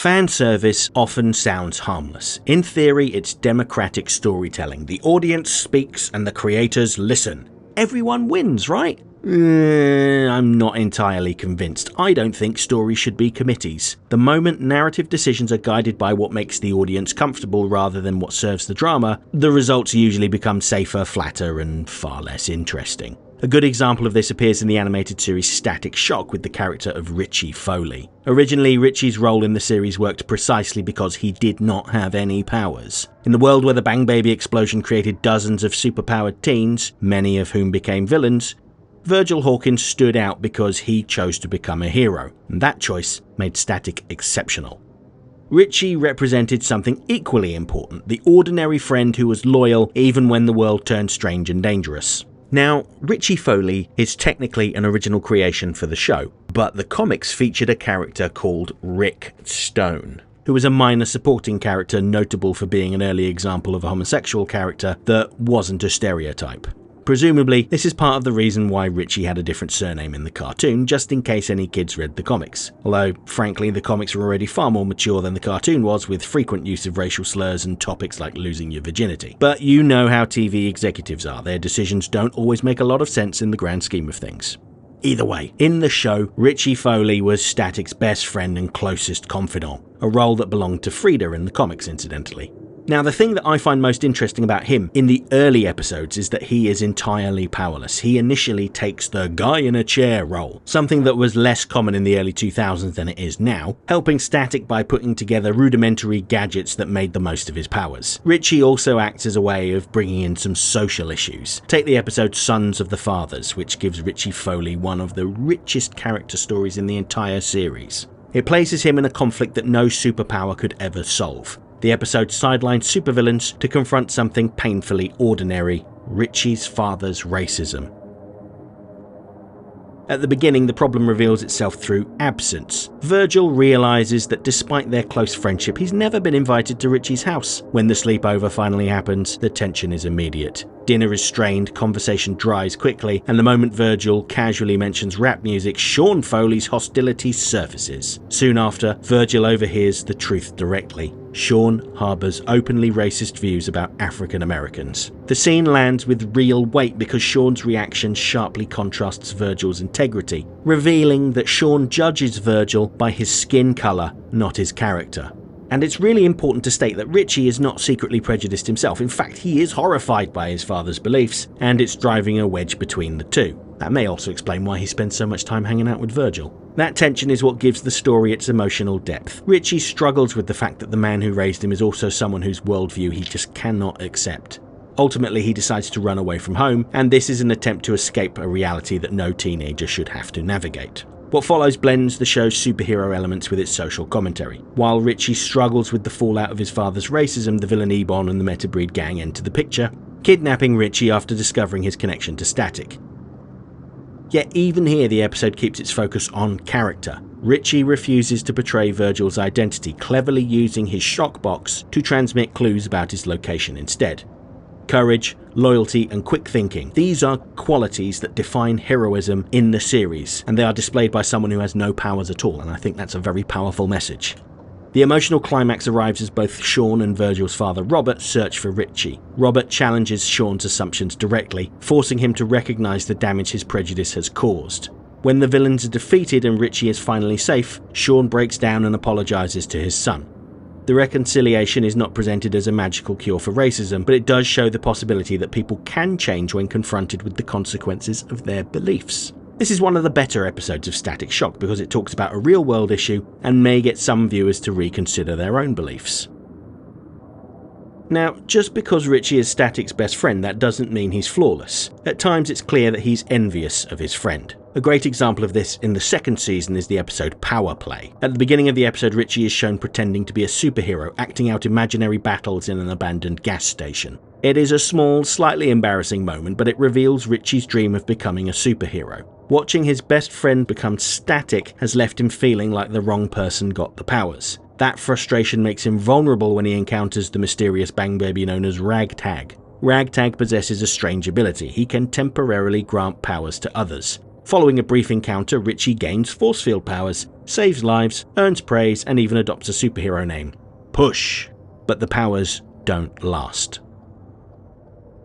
Fan service often sounds harmless. In theory, it's democratic storytelling. The audience speaks and the creators listen. Everyone wins, right? I'm not entirely convinced. I don't think stories should be committees. The moment narrative decisions are guided by what makes the audience comfortable rather than what serves the drama, the results usually become safer, flatter, and far less interesting. A good example of this appears in the animated series Static Shock with the character of Richie Foley. Originally, Richie's role in the series worked precisely because he did not have any powers. In the world where the Bang Baby explosion created dozens of superpowered teens, many of whom became villains, Virgil Hawkins stood out because he chose to become a hero, and that choice made Static exceptional. Richie represented something equally important, the ordinary friend who was loyal even when the world turned strange and dangerous. Now, Richie Foley is technically an original creation for the show, but the comics featured a character called Rick Stone, who was a minor supporting character notable for being an early example of a homosexual character that wasn't a stereotype. Presumably, this is part of the reason why Richie had a different surname in the cartoon, just in case any kids read the comics. Although, frankly, the comics were already far more mature than the cartoon was, with frequent use of racial slurs and topics like losing your virginity. But you know how TV executives are, their decisions don't always make a lot of sense in the grand scheme of things. Either way, in the show, Richie Foley was Static's best friend and closest confidant, a role that belonged to Frida in the comics, incidentally. Now, the thing that I find most interesting about him in the early episodes is that he is entirely powerless. He initially takes the guy in a chair role, something that was less common in the early 2000s than it is now, helping Static by putting together rudimentary gadgets that made the most of his powers. Richie also acts as a way of bringing in some social issues. Take the episode Sons of the Fathers, which gives Richie Foley one of the richest character stories in the entire series. It places him in a conflict that no superpower could ever solve. The episode sidelines supervillains to confront something painfully ordinary: Richie's father's racism. At the beginning, the problem reveals itself through absence. Virgil realizes that despite their close friendship, he's never been invited to Richie's house. When the sleepover finally happens, the tension is immediate. Dinner is strained, conversation dries quickly, and the moment Virgil casually mentions rap music, Sean Foley's hostility surfaces. Soon after, Virgil overhears the truth directly. Sean harbors openly racist views about African Americans. The scene lands with real weight because Sean's reaction sharply contrasts Virgil's integrity, revealing that Sean judges Virgil by his skin color, not his character. And it's really important to state that Richie is not secretly prejudiced himself. In fact, he is horrified by his father's beliefs, and it's driving a wedge between the two. That may also explain why he spends so much time hanging out with Virgil. That tension is what gives the story its emotional depth. Richie struggles with the fact that the man who raised him is also someone whose worldview he just cannot accept. Ultimately, he decides to run away from home, and this is an attempt to escape a reality that no teenager should have to navigate. What follows blends the show's superhero elements with its social commentary. While Richie struggles with the fallout of his father's racism, the villain Ebon and the Metabreed gang enter the picture, kidnapping Richie after discovering his connection to Static. Yet even here the episode keeps its focus on character. Richie refuses to betray Virgil's identity, cleverly using his shock box to transmit clues about his location instead. Courage, loyalty, and quick thinking. These are qualities that define heroism in the series, and they are displayed by someone who has no powers at all, and I think that's a very powerful message. The emotional climax arrives as both Sean and Virgil's father Robert search for Richie. Robert challenges Sean's assumptions directly, forcing him to recognize the damage his prejudice has caused. When the villains are defeated and Richie is finally safe, Sean breaks down and apologizes to his son. The reconciliation is not presented as a magical cure for racism, but it does show the possibility that people can change when confronted with the consequences of their beliefs. This is one of the better episodes of Static Shock because it talks about a real-world issue and may get some viewers to reconsider their own beliefs. Now, just because Richie is Static's best friend, that doesn't mean he's flawless. At times it's clear that he's envious of his friend. A great example of this in the second season is the episode Power Play. At the beginning of the episode, Richie is shown pretending to be a superhero, acting out imaginary battles in an abandoned gas station. It is a small, slightly embarrassing moment, but it reveals Richie's dream of becoming a superhero. Watching his best friend become Static has left him feeling like the wrong person got the powers. That frustration makes him vulnerable when he encounters the mysterious Bang Baby known as Ragtag. Ragtag possesses a strange ability. He can temporarily grant powers to others. Following a brief encounter, Richie gains force field powers, saves lives, earns praise, and even adopts a superhero name, Push. But the powers don't last.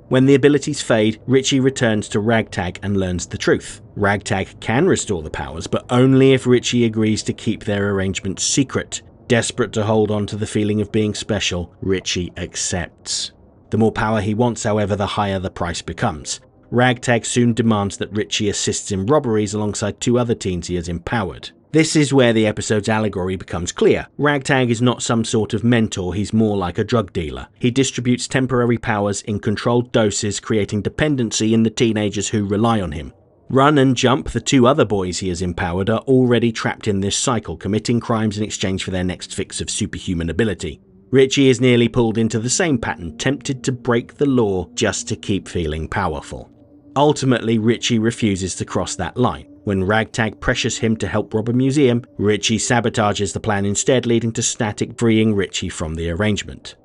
When the abilities fade, Richie returns to Ragtag and learns the truth. Ragtag can restore the powers, but only if Richie agrees to keep their arrangement secret. Desperate to hold on to the feeling of being special, Richie accepts. The more power he wants, however, the higher the price becomes. Ragtag soon demands that Richie assists in robberies alongside 2 other teens he has empowered. This is where the episode's allegory becomes clear. Ragtag is not some sort of mentor, he's more like a drug dealer. He distributes temporary powers in controlled doses, creating dependency in the teenagers who rely on him. Run and Jump, the 2 other boys he has empowered, are already trapped in this cycle, committing crimes in exchange for their next fix of superhuman ability. Richie is nearly pulled into the same pattern, tempted to break the law just to keep feeling powerful. Ultimately, Richie refuses to cross that line. When Ragtag pressures him to help rob a museum, Richie sabotages the plan instead, leading to Static freeing Richie from the arrangement.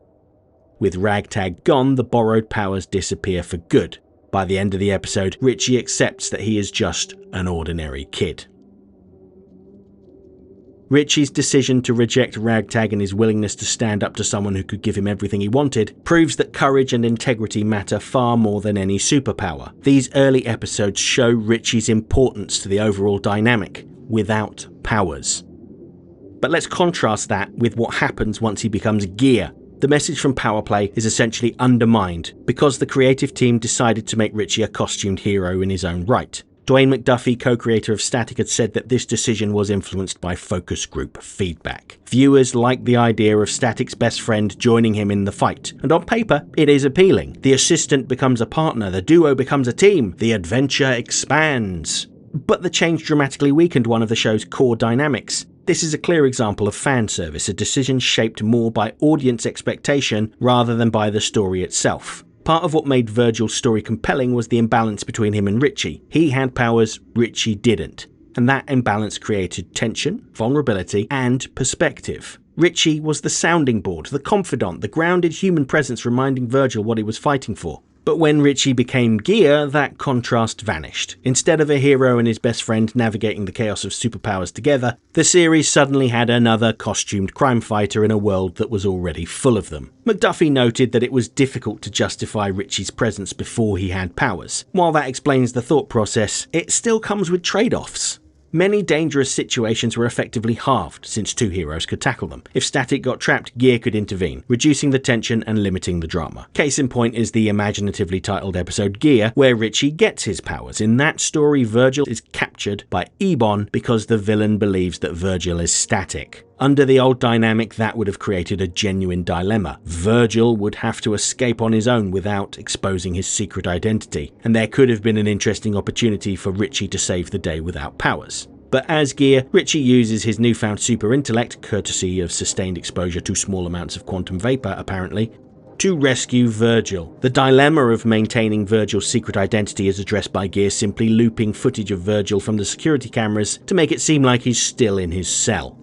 With Ragtag gone, the borrowed powers disappear for good. By the end of the episode, Richie accepts that he is just an ordinary kid. Richie's decision to reject Ragtag and his willingness to stand up to someone who could give him everything he wanted proves that courage and integrity matter far more than any superpower. These early episodes show Richie's importance to the overall dynamic, without powers. But let's contrast that with what happens once he becomes Gear. The message from Power Play is essentially undermined because the creative team decided to make Richie a costumed hero in his own right. Dwayne McDuffie, co-creator of Static, had said that this decision was influenced by focus group feedback. Viewers liked the idea of Static's best friend joining him in the fight, and on paper, it is appealing. The assistant becomes a partner, the duo becomes a team, the adventure expands. But the change dramatically weakened one of the show's core dynamics. This is a clear example of fan service, a decision shaped more by audience expectation rather than by the story itself. Part of what made Virgil's story compelling was the imbalance between him and Richie. He had powers, Richie didn't. And that imbalance created tension, vulnerability, and perspective. Richie was the sounding board, the confidant, the grounded human presence reminding Virgil what he was fighting for. But when Richie became Gear, that contrast vanished. Instead of a hero and his best friend navigating the chaos of superpowers together, the series suddenly had another costumed crime fighter in a world that was already full of them. McDuffie noted that it was difficult to justify Richie's presence before he had powers. While that explains the thought process, it still comes with trade-offs. Many dangerous situations were effectively halved since 2 heroes could tackle them. If Static got trapped, Gear could intervene, reducing the tension and limiting the drama. Case in point is the imaginatively titled episode Gear, where Richie gets his powers. In that story, Virgil is captured by Ebon because the villain believes that Virgil is Static. Under the old dynamic, that would have created a genuine dilemma. Virgil would have to escape on his own without exposing his secret identity, and there could have been an interesting opportunity for Richie to save the day without powers. But as Gear, Richie uses his newfound super intellect, courtesy of sustained exposure to small amounts of quantum vapor apparently, to rescue Virgil. The dilemma of maintaining Virgil's secret identity is addressed by Gear simply looping footage of Virgil from the security cameras to make it seem like he's still in his cell.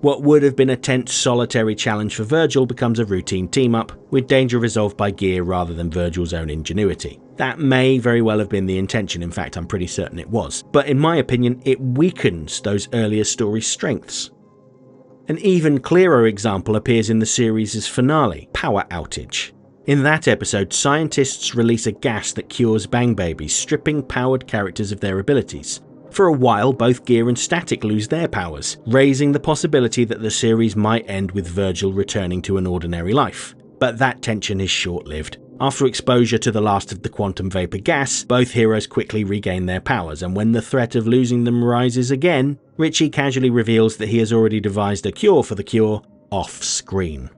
What would have been a tense, solitary challenge for Virgil becomes a routine team-up, with danger resolved by Gear rather than Virgil's own ingenuity. That may very well have been the intention, in fact I'm pretty certain it was, but in my opinion it weakens those earlier story strengths. An even clearer example appears in the series' finale, Power Outage. In that episode, scientists release a gas that cures bang babies, stripping powered characters of their abilities. For a while, both Gear and Static lose their powers, raising the possibility that the series might end with Virgil returning to an ordinary life. But that tension is short-lived. After exposure to the last of the quantum vapor gas, both heroes quickly regain their powers, and when the threat of losing them rises again, Richie casually reveals that he has already devised a cure for the cure off-screen.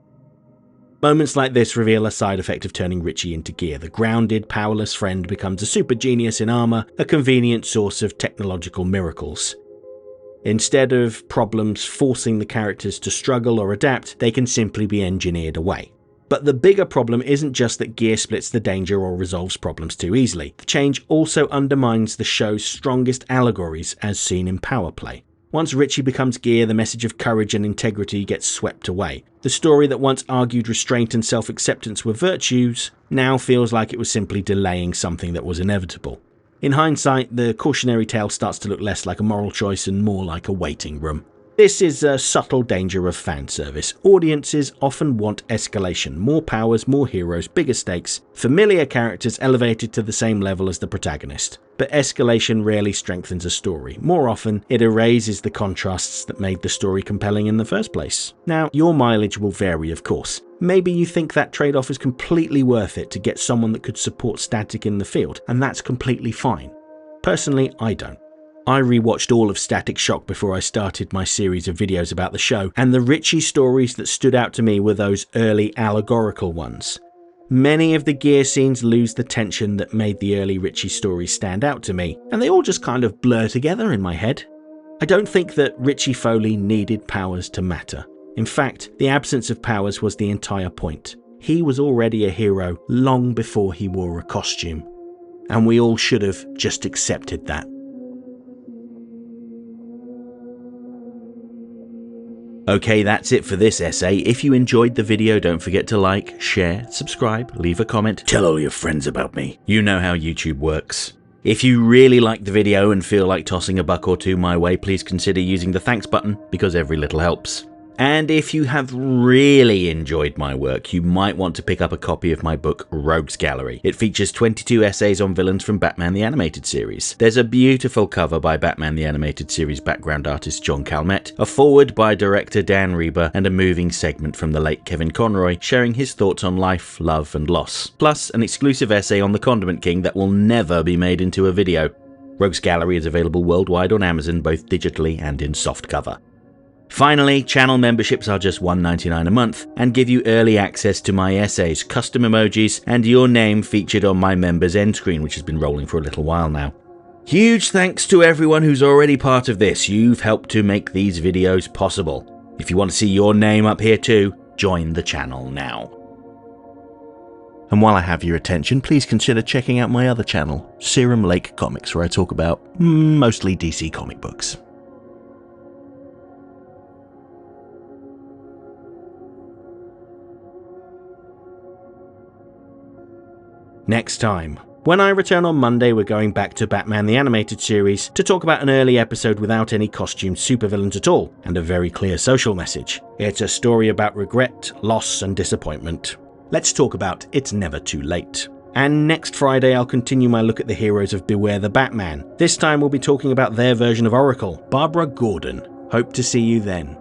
Moments like this reveal a side effect of turning Richie into Gear. The grounded, powerless friend becomes a super genius in armor, a convenient source of technological miracles. Instead of problems forcing the characters to struggle or adapt, they can simply be engineered away. But the bigger problem isn't just that Gear splits the danger or resolves problems too easily. The change also undermines the show's strongest allegories as seen in Power Play. Once Richie becomes Gear, the message of courage and integrity gets swept away. The story that once argued restraint and self-acceptance were virtues now feels like it was simply delaying something that was inevitable. In hindsight, the cautionary tale starts to look less like a moral choice and more like a waiting room. This is a subtle danger of fan service. Audiences often want escalation, more powers, more heroes, bigger stakes, familiar characters elevated to the same level as the protagonist. But escalation rarely strengthens a story. More often, it erases the contrasts that made the story compelling in the first place. Now, your mileage will vary, of course. Maybe you think that trade-off is completely worth it to get someone that could support Static in the field, and that's completely fine. Personally, I don't. I rewatched all of Static Shock before I started my series of videos about the show, and the Richie stories that stood out to me were those early allegorical ones. Many of the gear scenes lose the tension that made the early Richie stories stand out to me, and they all just kind of blur together in my head. I don't think that Richie Foley needed powers to matter. In fact, the absence of powers was the entire point. He was already a hero long before he wore a costume, and we all should have just accepted that. Okay, that's it for this essay. If you enjoyed the video, don't forget to like, share, subscribe, leave a comment, tell all your friends about me. You know how YouTube works. If you really liked the video and feel like tossing a buck or two my way, please consider using the thanks button, because every little helps. And if you have really enjoyed my work, you might want to pick up a copy of my book, Rogues Gallery. It features 22 essays on villains from Batman the Animated Series. There's a beautiful cover by Batman the Animated Series background artist John Calmette, a foreword by director Dan Reber, and a moving segment from the late Kevin Conroy sharing his thoughts on life, love, and loss. Plus, an exclusive essay on the Condiment King that will never be made into a video. Rogues Gallery is available worldwide on Amazon, both digitally and in softcover. Finally, channel memberships are just $1.99 a month and give you early access to my essays, custom emojis, and your name featured on my members end screen, which has been rolling for a little while now. Huge thanks to everyone who's already part of this. You've helped to make these videos possible. If you want to see your name up here too, join the channel now. And while I have your attention, please consider checking out my other channel, Serum Lake Comics, where I talk about mostly DC comic books. Next time. When I return on Monday, we're going back to Batman the Animated Series to talk about an early episode without any costumed supervillains at all, and a very clear social message. It's a story about regret, loss, and disappointment. Let's talk about It's Never Too Late. And next Friday, I'll continue my look at the heroes of Beware the Batman. This time we'll be talking about their version of Oracle, Barbara Gordon. Hope to see you then.